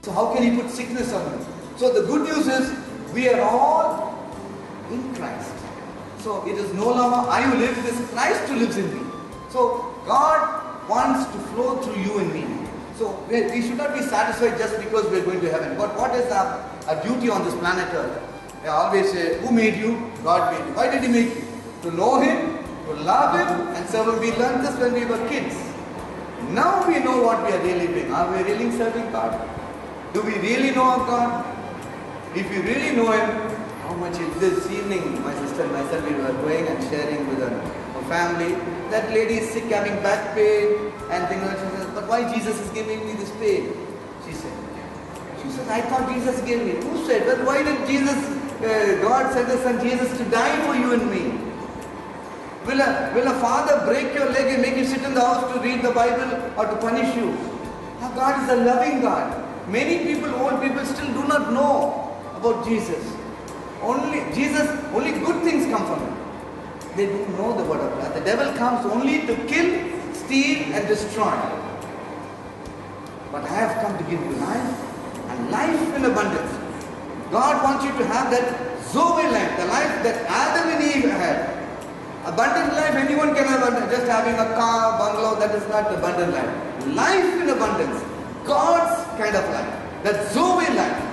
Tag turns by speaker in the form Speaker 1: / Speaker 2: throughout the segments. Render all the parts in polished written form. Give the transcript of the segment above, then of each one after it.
Speaker 1: So how can he put sickness on you? So the good news is, we are all in Christ. So it is no longer I who live, it is Christ who lives in me. So God wants to flow through you and me. So we should not be satisfied just because we are going to heaven. But what is our duty on this planet Earth? I always say, who made you? God made you. Why did he make you? To know him, to love him, and serve him. We learned this when we were kids. Now we know what we are really doing. Are we really serving God? Do we really know our God? If you really know him, how much is this evening, my sister and myself, we were going and sharing with a family. That lady is sick, having back pain and things like that. She says, but why Jesus is giving me this pain? She says, I thought Jesus gave me. Who said? Well, why did God send his son Jesus to die for you and me? Will a father break your leg and make you sit in the house to read the Bible or to punish you? Now God is a loving God. Many people, old people, still do not know about Jesus. Only good things come from him. They don't know the word of God. The devil comes only to kill, steal and destroy. But I have come to give you life, and life in abundance. God wants you to have that Zoe life, the life that Adam and Eve had. Abundant life, anyone can have. Just having a car, bungalow, that is not abundant life. Life in abundance, God's kind of life, that Zoe life.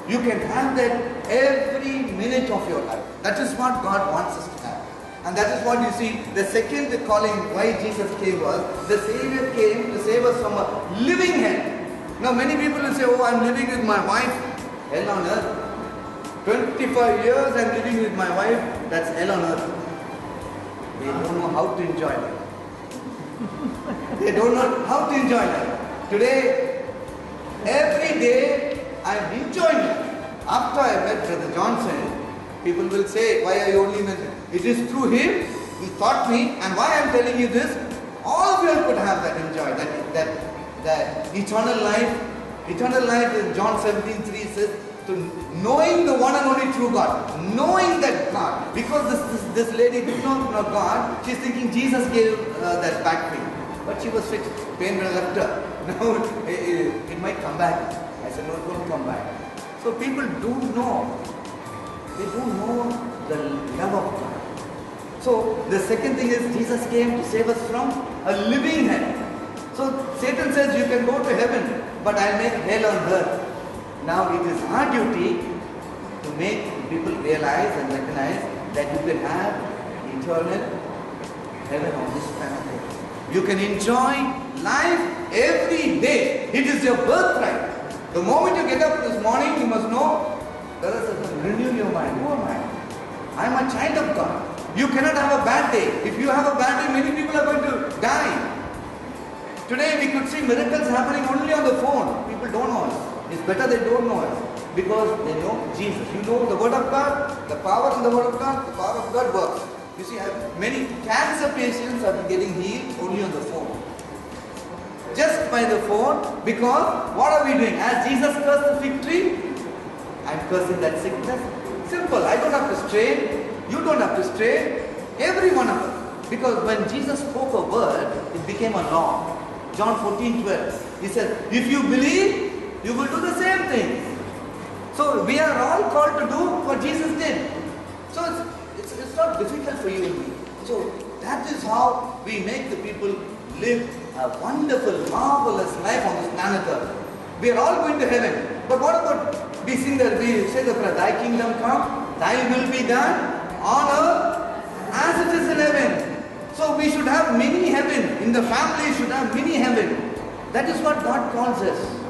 Speaker 1: You can have that every minute of your life. That is what God wants us to have. And that is what you see, the second calling why Jesus came was, the Savior came to save us from a living hell. Now many people will say, oh, I'm living with my wife. Hell on earth. 25 years I'm living with my wife. That's hell on earth. They don't know how to enjoy life. They don't know how to enjoy life. Today, every day I'm enjoying life. After I met Brother Johnson, people will say, why are you only mentioning? It is through him who taught me, and why I am telling you this, all of you could have that enjoy, that eternal life. Eternal life in John 17:3 says, to knowing the one and only true God, knowing that God, because this lady did not know God, she's thinking Jesus gave that back pain, but she was fixed, pain left her. Now it might come back. I said, no, don't come back. So people don't know. They don't know the love of God. So the second thing is, Jesus came to save us from a living hell. So Satan says you can go to heaven, but I'll make hell on earth. Now it is our duty to make people realize and recognize that you can have eternal heaven on this planet. You can enjoy life every day. It is your birthright. The moment you get up this morning, you must know, renew your mind. Who am I? I am a child of God. You cannot have a bad day. If you have a bad day, many people are going to die. Today we could see miracles happening only on the phone. People don't know us. It's better they don't know us, because they know Jesus. You know the word of God, the power in the word of God, the power of God works. You see, many cancer patients are getting healed only on the phone. Just by the phone, because what are we doing? As Jesus cursed the fig tree, I'm cursing that sickness. Simple. I don't have to strain. You don't have to strain. Every one of us. Because when Jesus spoke a word, it became a law. John 14:12. He said, if you believe, you will do the same thing. So we are all called to do what Jesus did. So it's not difficult for you and me. So that is how we make the people live a wonderful, marvelous life on this planet Earth. We are all going to heaven. But what about, we say the prayer, thy kingdom come, thy will be done on earth as it is in heaven. So we should have mini heaven. In the family should have mini heaven. That is what God calls us.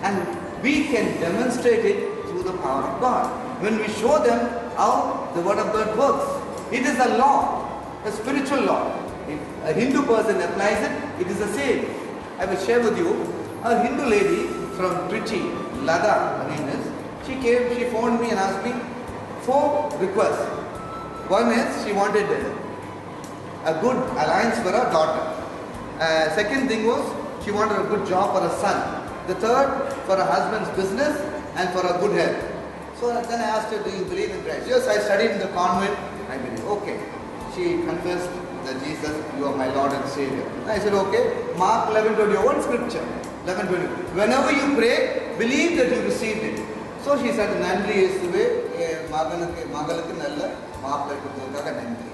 Speaker 1: And we can demonstrate it through the power of God. When we show them how the word of God works. It is a law, a spiritual law. If a Hindu person applies it, it is the same. I will share with you a Hindu lady from Trichy, Lada, her name is. She came, she phoned me and asked me 4 requests. One is she wanted a good alliance for her daughter. Second thing was she wanted a good job for her son. The third, for her husband's business and for her good health. So then I asked her, do you believe in Christ? Yes, I studied in the convent. I believe. Okay. She confessed that Jesus, you are my Lord and Savior. I said, okay. Mark 11 told you one scripture. 11:20. Whenever you pray, believe that you received it. So she said, Nandri Yesuve, Magalakku nalla maapla kodukkaga nandri.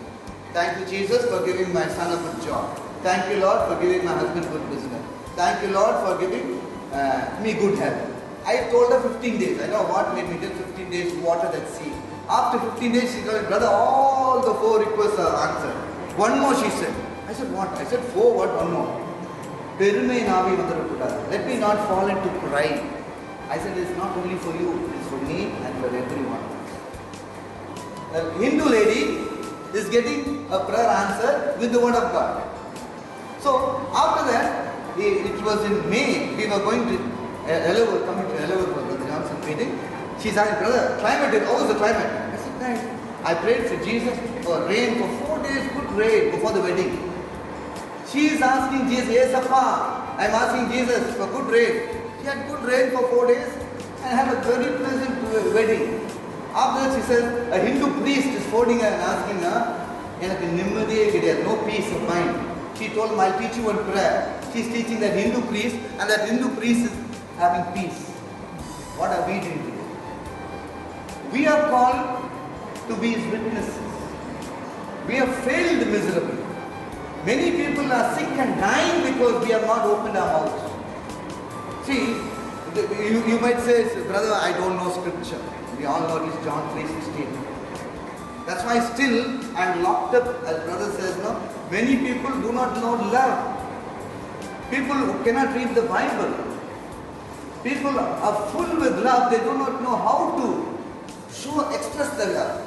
Speaker 1: Thank you, Jesus, for giving my son a good job. Thank you, Lord, for giving my husband good business. Thank you, Lord, for giving me good health. I told her 15 days. I know what made me just 15 days to water that seed. After 15 days, she told me, brother, all the 4 requests are answered. One more, she said. I said, what? I said, 4 what? One more. Let me not fall into pride. I said, it's not only for you, it's for me and for everyone. A Hindu lady is getting a prayer answer with the word of God. So, after that, it was in May, we were going to coming to Ellewood for the Johnson meeting. She said, brother, climate, how was the climate? I said, nice. I prayed for Jesus for rain for 4 days, good rain before the wedding. She is asking Jesus, yes, Appa, I am asking Jesus for good rain. She had good rain for 4 days and had a very pleasant wedding. After that, she says, a Hindu priest is phoning her and asking her, no peace of mind. She told him, I'll teach you one prayer. She's teaching that Hindu priest, and that Hindu priest is having peace. What are we doing today? We are called to be his witnesses. We have failed miserably. Many people are sick and dying because we have not opened our mouths. See, you might say, brother, I don't know scripture. We all know it is John 3:16. That's why still I am locked up, as brother says, no? Many people do not know love. People who cannot read the Bible. People are full with love, they do not know how to express the love.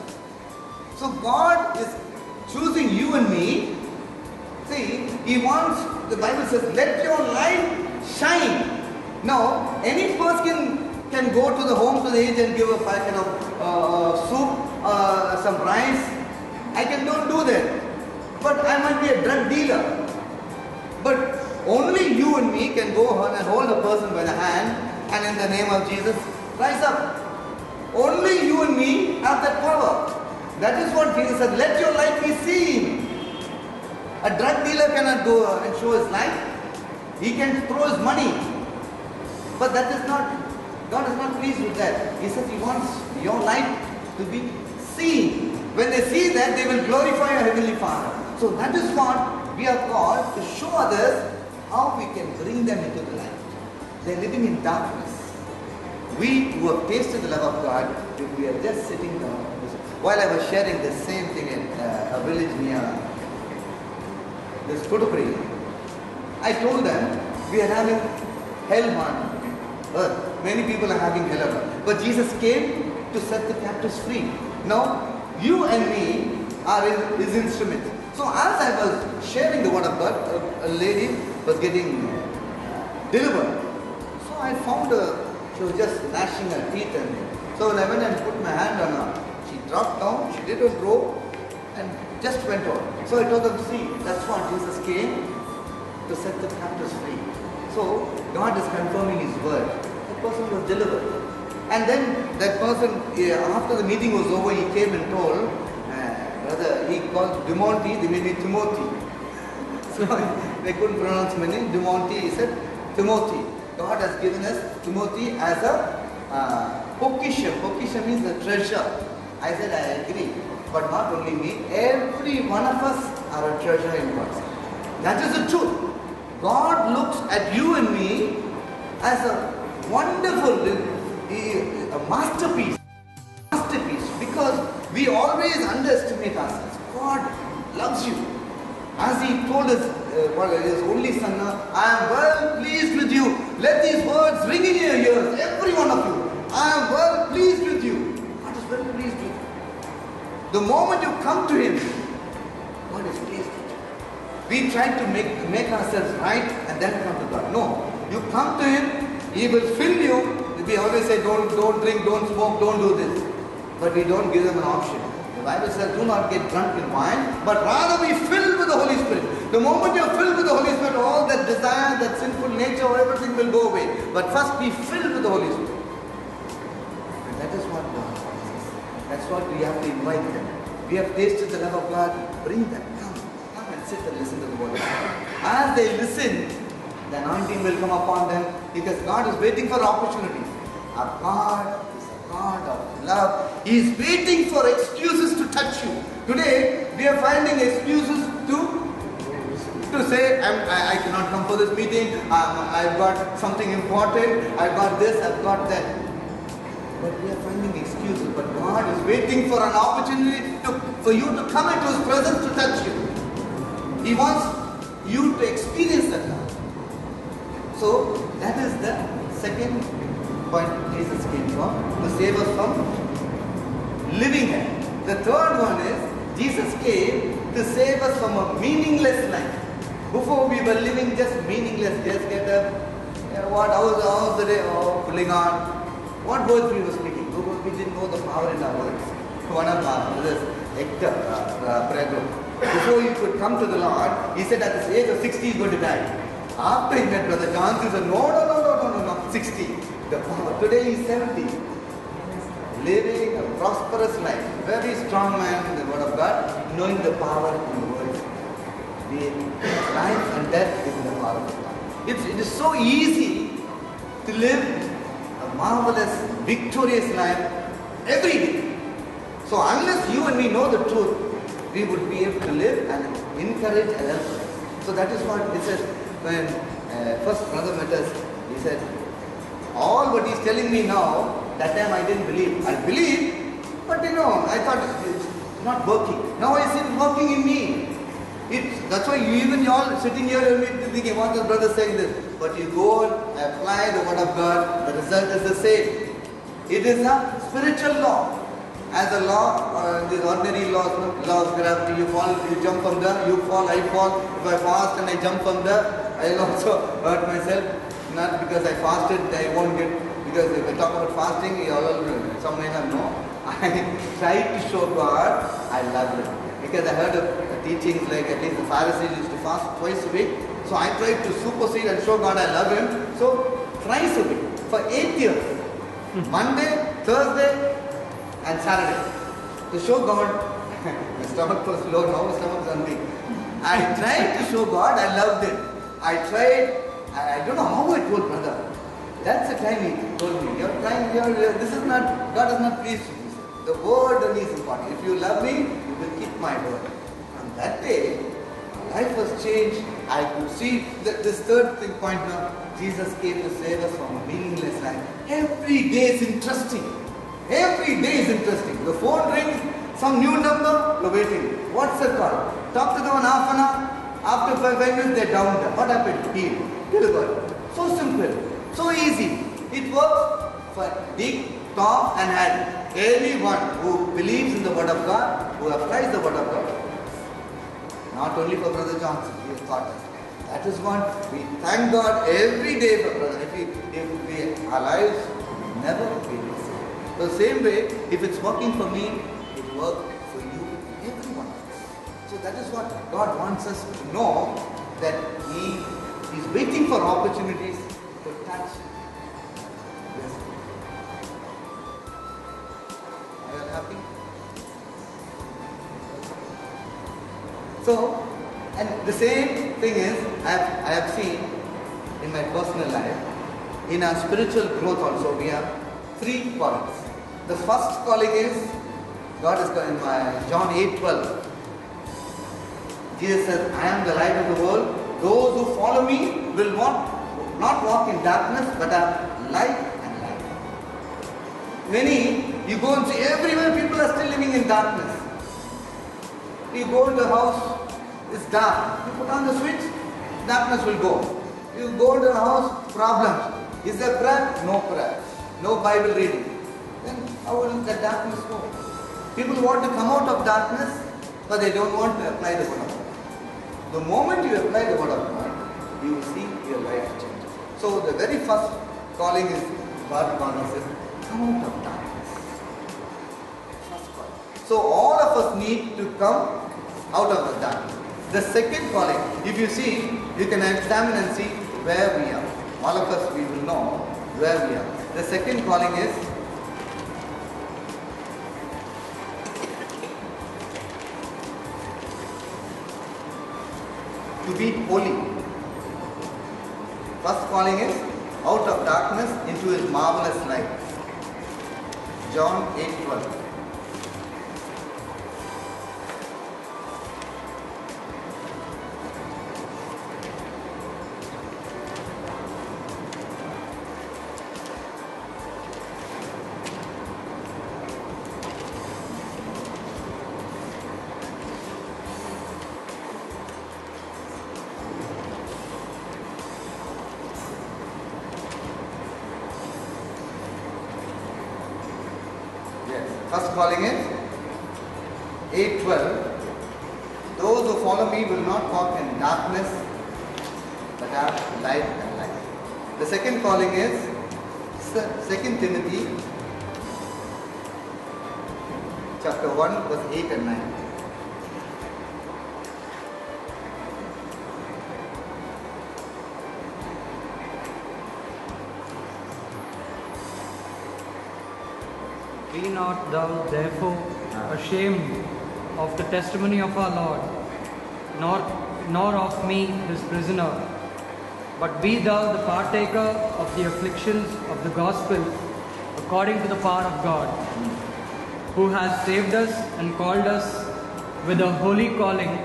Speaker 1: So God is choosing you and me. See, He wants, the Bible says, let your light shine. Now, any person can go to the homes of the aged and give a packet of soup, some rice. I don't do that. But I might be a drug dealer. But only you and me can go on and hold a person by the hand and in the name of Jesus, rise up. Only you and me have that power. That is what Jesus said, let your light be seen. A drug dealer cannot go and show his light. He can throw his money. But that is not, God is not pleased with that. He says He wants your light to be seen. When they see that, they will glorify your Heavenly Father. So that is what we are called to show others how we can bring them into the light. They are living in darkness. We who have tasted the love of God, we are just sitting down. While I was sharing the same thing in a village near this Kudupri, I told them we are having hell on earth. Many people are having hell on earth. But Jesus came to set the captives free. Now, you and me are His instruments. So as I was sharing the word of God, a lady was getting delivered. So I found her, she was just gnashing her teeth, and so when I went and put my hand on her, she dropped down, she did a row and just went on. So I told them, see, that's what Jesus came to set the captives free. So God is confirming His word. The person was delivered. And then that person, after the meeting was over, he came and told, brother, he called Dumonti, they made me Timothy. So they couldn't pronounce my name, Dumonti, he said, Timothy. God has given us Timothy as a pokisha. Pokisha means the treasure. I said, I agree. But not only me, every one of us are a treasure in God's sight. That is the truth. God looks at you and me as a wonderful, a masterpiece. Because we always underestimate ourselves. God loves you. As He told us, His only Son, I am well pleased with you. Let these words ring in your ears, every one of you. I am well pleased with you. God is well pleased with you. The moment you come to Him, God is pleased with you. We try to make ourselves right and then come to God. No. You come to Him, He will fill you. We always say, don't drink, don't smoke, don't do this. But we don't give them an option. The Bible says, do not get drunk in wine, but rather be filled with the Holy Spirit. The moment you are filled with the Holy Spirit, all that desire, that sinful nature, everything will go away. But first be filled with the Holy Spirit. And that is what God wants. That's what we have to invite them. We have tasted the love of God, bring them. Come and sit and listen to the word of God. As they listen, the anointing will come upon them, because God is waiting for opportunities. Our God is a God of love. He is waiting for excuses to touch you. Today, we are finding excuses to say, I cannot come for this meeting, I've got something important, I've got this, I've got that. But we are finding excuses. But God is waiting for an opportunity for you to come into His presence to touch you. He wants you to experience that love. So that is the second point Jesus came for, to save us from living hell. The third one is Jesus came to save us from a meaningless life. Before we were living just meaningless, just get up, how's the day? Oh, pulling on. What words we were speaking? We didn't know the power in our words. One of our brothers, Hector, prayer group. Before he could come to the Lord, he said at the age of 60 he's going to die. After he met Brother John, he said, no, 60. The power. Today he's 70. Living a prosperous life. Very strong man in the Word of God, knowing the power in the Word. The life and death is in the power of God. It is so easy to live a marvelous, victorious life every day. So unless you and me know the truth, we would be able to live and encourage and help others. So that is what he said when first brother met us. He said, all what he's telling me now, that time I didn't believe. I believed, but I thought it's not working. Now I see it working in me. That's why you all sitting here thinking, what is brother saying this? But you go and apply the Word of God, the result is the same. It is a spiritual law. As a law, the ordinary law of gravity, you fall, you jump from there, you fall, I fall. If I fast and I jump from there, I will also hurt myself. Not because I fasted, I won't get, because if I talk about fasting, some may not know. I tried to show God I love Him. Because I heard of teachings like at least the Pharisees used to fast twice a week. So I tried to supersede and show God I love Him. So thrice a week for 8 years. Monday, Thursday and Saturday. To show God, my stomach was low, now my stomach is hungry. I tried to show God I loved Him. I tried, I don't know how I told brother. That's the time he told me, this is not, God is not pleased with you. The word only is important. If you love me, you will keep my word. And that day, my life was changed. I could see this third point now. Jesus came to save us from a meaningless life. Every day is interesting. Every day is interesting. The phone rings, some new number, you're waiting. What's the call? Talk to them in half an hour. After 5 minutes, they're down there. What happened? Healed. Delivered. So simple. So easy. It works for Dick, Tom and Harry. Anyone who believes in the Word of God, who applies the Word of God. Not only for Brother Johnson, he has taught us. That is what we thank God every day for brother. If our lives never be the same. The same way, if it's working for me, it works for you, everyone else. So that is what God wants us to know, that He is waiting for opportunities to touch. Yes. Are you happy? So, and the same thing is, I have seen in my personal life, in our spiritual growth also, we have 3 callings. The first calling is, God is in John 8:12. Jesus says, I am the light of the world. Those who follow me will not walk in darkness, but have light and light. You go and see everywhere people are still living in darkness. You go into the house, it's dark. You put on the switch, darkness will go. You go into the house, problems. Is there prayer? No prayer. No Bible reading. Then how will the darkness go? People want to come out of darkness, but they don't want to apply the Word of God. The moment you apply the Word of God, you will see your life change. So the very first calling is, God calls us, come out of darkness. First calling. So all of us need to come out of the darkness. The second calling, if you see, you can examine and see where we are. All of us, we will know where we are. The second calling is to be holy. First calling is out of darkness into His marvelous light. John 8:12. First calling is 8:12. Those who follow me will not walk in darkness, but have light and life. The second calling is 2 Timothy chapter 1 verse 8 and 9.
Speaker 2: Be not thou therefore ashamed of the testimony of our Lord, nor of me his prisoner, but be thou the partaker of the afflictions of the gospel according to the power of God, who has saved us and called us with a holy calling,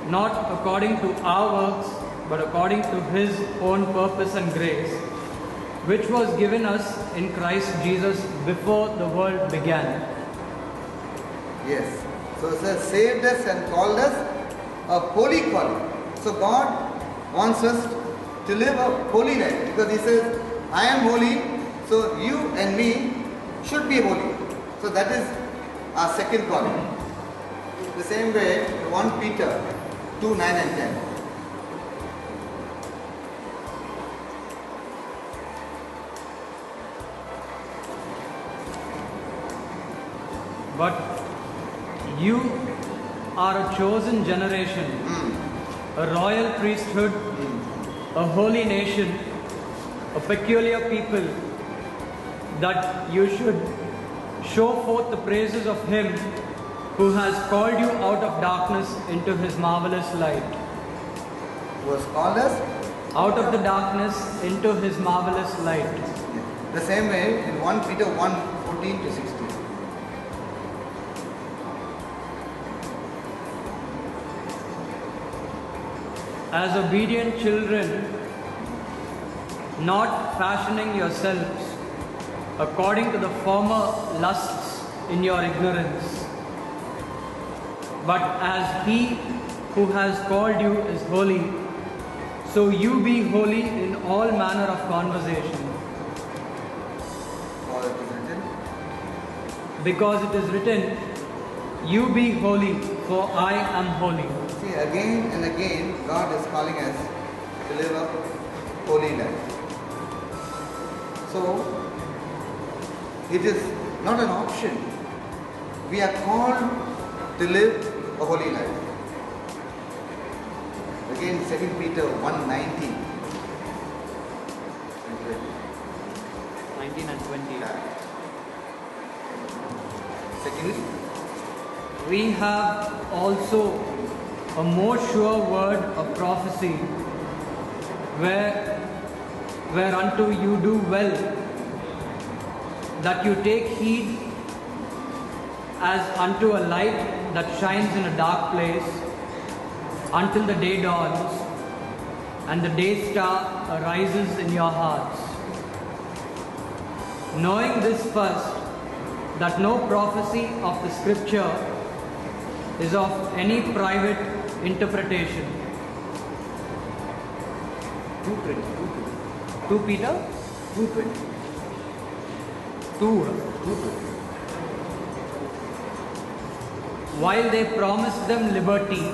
Speaker 2: not according to our works, but according to his own purpose and grace, which was given us in Christ Jesus before the world began.
Speaker 1: Yes. So it says saved us and called us a holy calling. So God wants us to live a holy life, because He says, I am holy, so you and me should be holy. So that is our second calling. The same way 1 Peter 2:9 and 10.
Speaker 2: But you are a chosen generation, a royal priesthood, a holy nation, a peculiar people, that you should show forth the praises of Him who has called you out of darkness into His marvelous light.
Speaker 1: Who has called us
Speaker 2: out of the darkness into His marvelous light.
Speaker 1: The same way in 1 Peter 1:14 to 16.
Speaker 2: As obedient children, not fashioning yourselves according to the former lusts in your ignorance, but as He who has called you is holy, so you be holy in all manner of conversation. Because it is written, you be holy, for I am holy.
Speaker 1: See, again and again, God is calling us to live a holy life. So, it is not an option. We are called to live a holy life. Again, 2 Peter 1:19.
Speaker 2: 19 and 20.
Speaker 1: Secondly,
Speaker 2: we have also a more sure word of prophecy, whereunto you do well, that you take heed as unto a light that shines in a dark place, until the day dawns and the day star arises in your hearts. Knowing this first, that no prophecy of the Scripture is of any private interpretation. 2 Peter
Speaker 1: 2:20.
Speaker 2: 2. While they promise them liberty,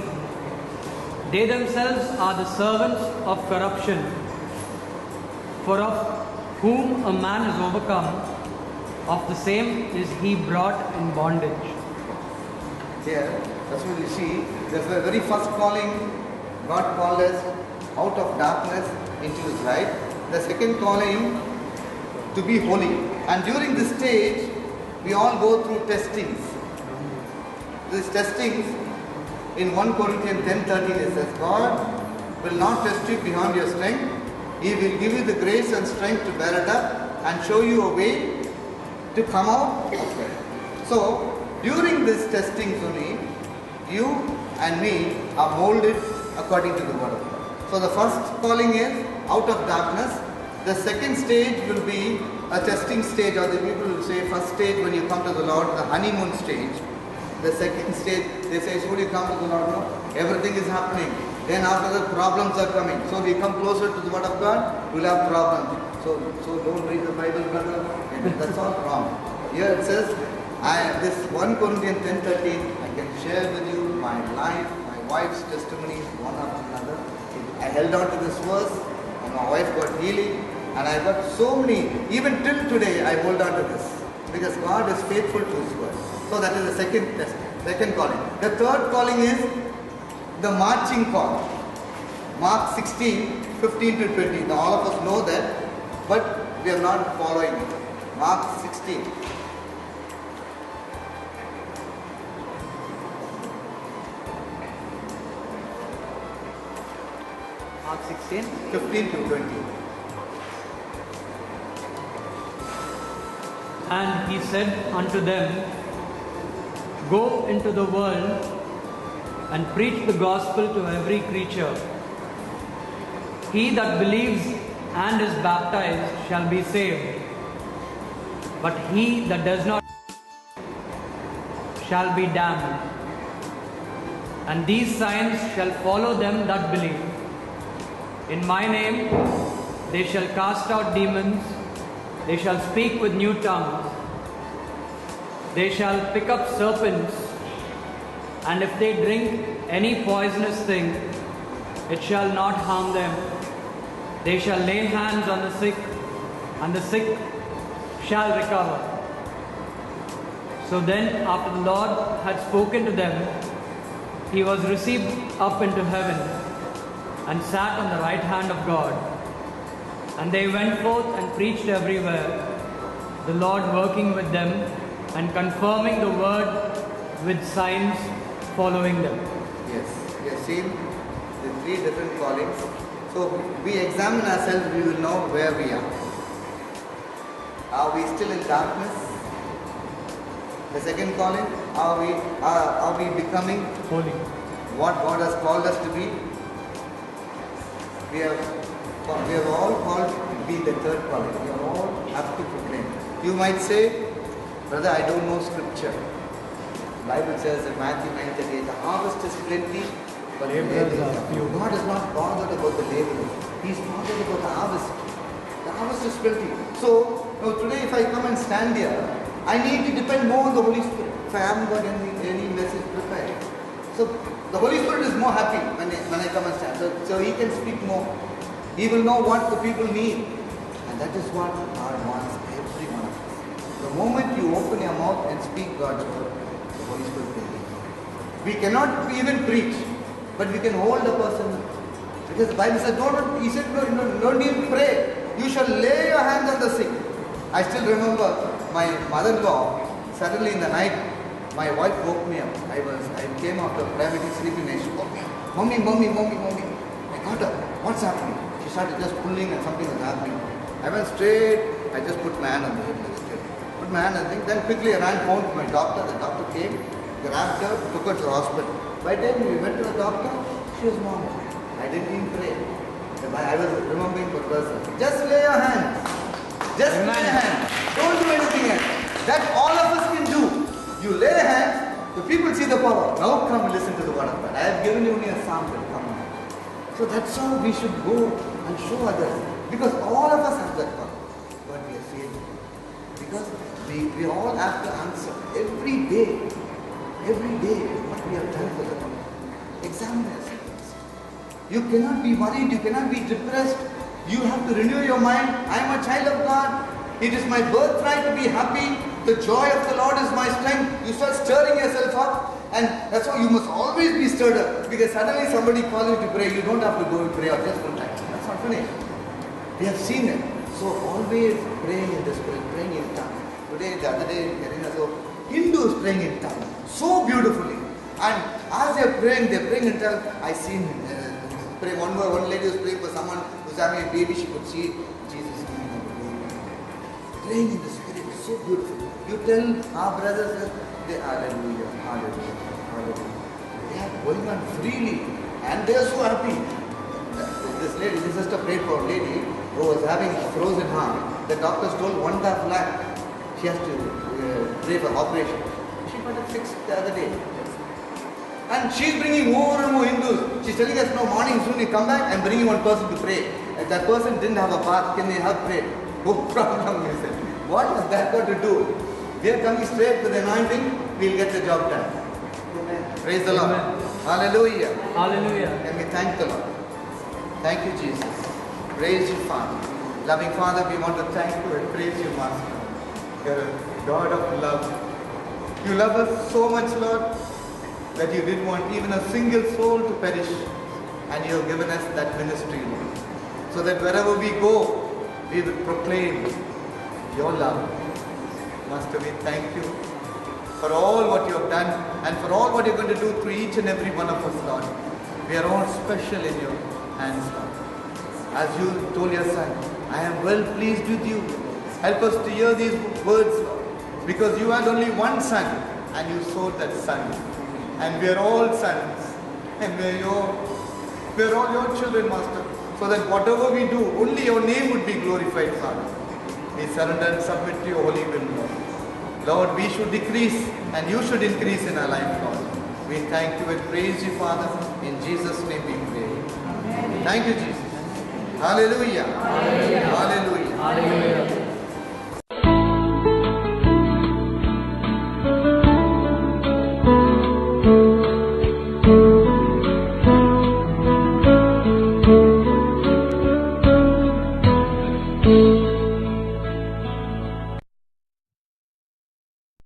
Speaker 2: they themselves are the servants of corruption. For of whom a man is overcome, of the same is he brought in bondage.
Speaker 1: Here, that's what you see. That's the very first calling. God called us out of darkness into His light. The second calling, to be holy. And during this stage, we all go through testings. These testings, in 1 Corinthians 10:13 it says, God will not test you beyond your strength, He will give you the grace and strength to bear it up and show you a way to come out of it. So, during this testings only, you and me are molded according to the word of God. So the first calling is out of darkness. The second stage will be a testing stage, or the people will say first stage when you come to the Lord, the honeymoon stage. The second stage, they say, should you come to the Lord? No, everything is happening. Then after that, problems are coming. So we come closer to the word of God, we'll have problems. So don't read the Bible, brother. That's all wrong. Here it says, this 1 Corinthians 10:13, I can share with you my life, my wife's testimonies, one after another. I held on to this verse, and my wife got healing, and I got so many, even till today, I hold on to this. Because God is faithful to His word. So that is the second calling. The third calling is the marching call. Mark 16:15 to 20. Now all of us know that, but we are not following it. Mark 16.
Speaker 2: Mark 16.
Speaker 1: 15 to 20.
Speaker 2: And he said unto them, Go into the world and preach the gospel to every creature. He that believes and is baptized shall be saved, but he that does not shall be damned. And these signs shall follow them that believe. In my name they shall cast out demons, they shall speak with new tongues, they shall pick up serpents, and if they drink any poisonous thing, it shall not harm them. They shall lay hands on the sick, and the sick shall recover. So then, after the Lord had spoken to them, he was received up into heaven, and sat on the right hand of God. And they went forth and preached everywhere, the Lord working with them, and confirming the word with signs following them.
Speaker 1: Yes, we have seen the three different callings. So we examine ourselves, we will know where we are. Are we still in darkness? The second calling, are we becoming
Speaker 2: Holy.
Speaker 1: what God has called us to be? We have all called to be the third calling. We are all have to proclaim. You might say, brother, I don't know scripture. The Bible says in Matthew 9:38, the harvest is plenty, but laborers are few. God is not bothered about the laborers. He is bothered about the harvest. The harvest is plenty. So, today if I come and stand here, I need to depend more on the Holy Spirit. If I haven't got any message prepared. So, the Holy Spirit is more happy when I come and stand. So He can speak more. He will know what the people need. And that is what God wants every one of us. The moment you open your mouth and speak God's word, the Holy Spirit will lead you. We cannot even preach, but we can hold a person. Because the Bible says, don't even pray. You shall lay your hands on the sick. I still remember my mother-in-law, suddenly in the night, my wife woke me up. I came after prayer meeting sleeping and she woke me up. Mommy. I got up. What's happening? She started just pulling and something was happening. I went straight. I just put my hand on the head like this. Put my hand on the thing. Then quickly I ran home to my doctor. The doctor came, grabbed her, took her to the hospital. By the time we went to the doctor, she was normal. I didn't even pray. I was remembering the verse. Just lay your hands. Just lay your hands. Don't do anything else. That all of us can do. You lay your hands, the people see the power. Now come and listen to the word of God. I have given you only a sample. Come on. So that's how we should go and show others. Because all of us have that power. But we are failing. Because we all have to answer every day what we have done for the Lord. Examine yourselves. You cannot be worried, you cannot be depressed. You have to renew your mind. I am a child of God. It is my birthright to be happy. The joy of the Lord is my strength. You start stirring yourself up, and that's why you must always be stirred up. Because suddenly somebody calls you to pray, you don't have to go and pray out just one time. That's not finished. We have seen it. So always praying in the Spirit, praying in tongues. Today, the other day, Hindus praying in tongues so beautifully. And as they're praying in tongues. I seen pray. One lady was praying for someone who who's having a baby, she could see Jesus giving her the baby. Praying in the Spirit is so beautiful. You tell our brothers, they hallelujah, hallelujah, hallelujah. They are going on freely and they are so happy. This lady, this sister prayed for a lady who was having a frozen arm. The doctors told 1.5 lakh. She has to pray for operation. She got it fixed the other day. And she's bringing more and more Hindus. She's telling us, no, morning soon you come back and bring one person to pray. If that person didn't have a bath, can they have prayed? No problem, he said. What has that got to do? We are coming straight to the anointing, we'll get the job done. Amen. Praise the Lord.
Speaker 2: Amen.
Speaker 1: Hallelujah.
Speaker 2: Hallelujah.
Speaker 1: And we thank the Lord. Thank you, Jesus. Praise you, Father. Loving Father, we want to thank you and praise you, Master. You're a God of love. You love us so much, Lord, that you didn't want even a single soul to perish. And you have given us that ministry, Lord. So that wherever we go, we will proclaim your love. Master, we thank you for all what you have done and for all what you're going to do through each and every one of us, Lord. We are all special in your hands, Lord. As you told your son, I am well pleased with you. Help us to hear these words, Lord, because you had only one son and you sowed that son. And we are all sons and we are all your children, Master. So that whatever we do, only your name would be glorified, Father. We surrender and submit to your holy will, Lord. Lord, we should decrease and you should increase in our life, Lord. We thank you and praise you, Father. In Jesus' name we pray. Amen. Thank you, Jesus. Hallelujah. Hallelujah.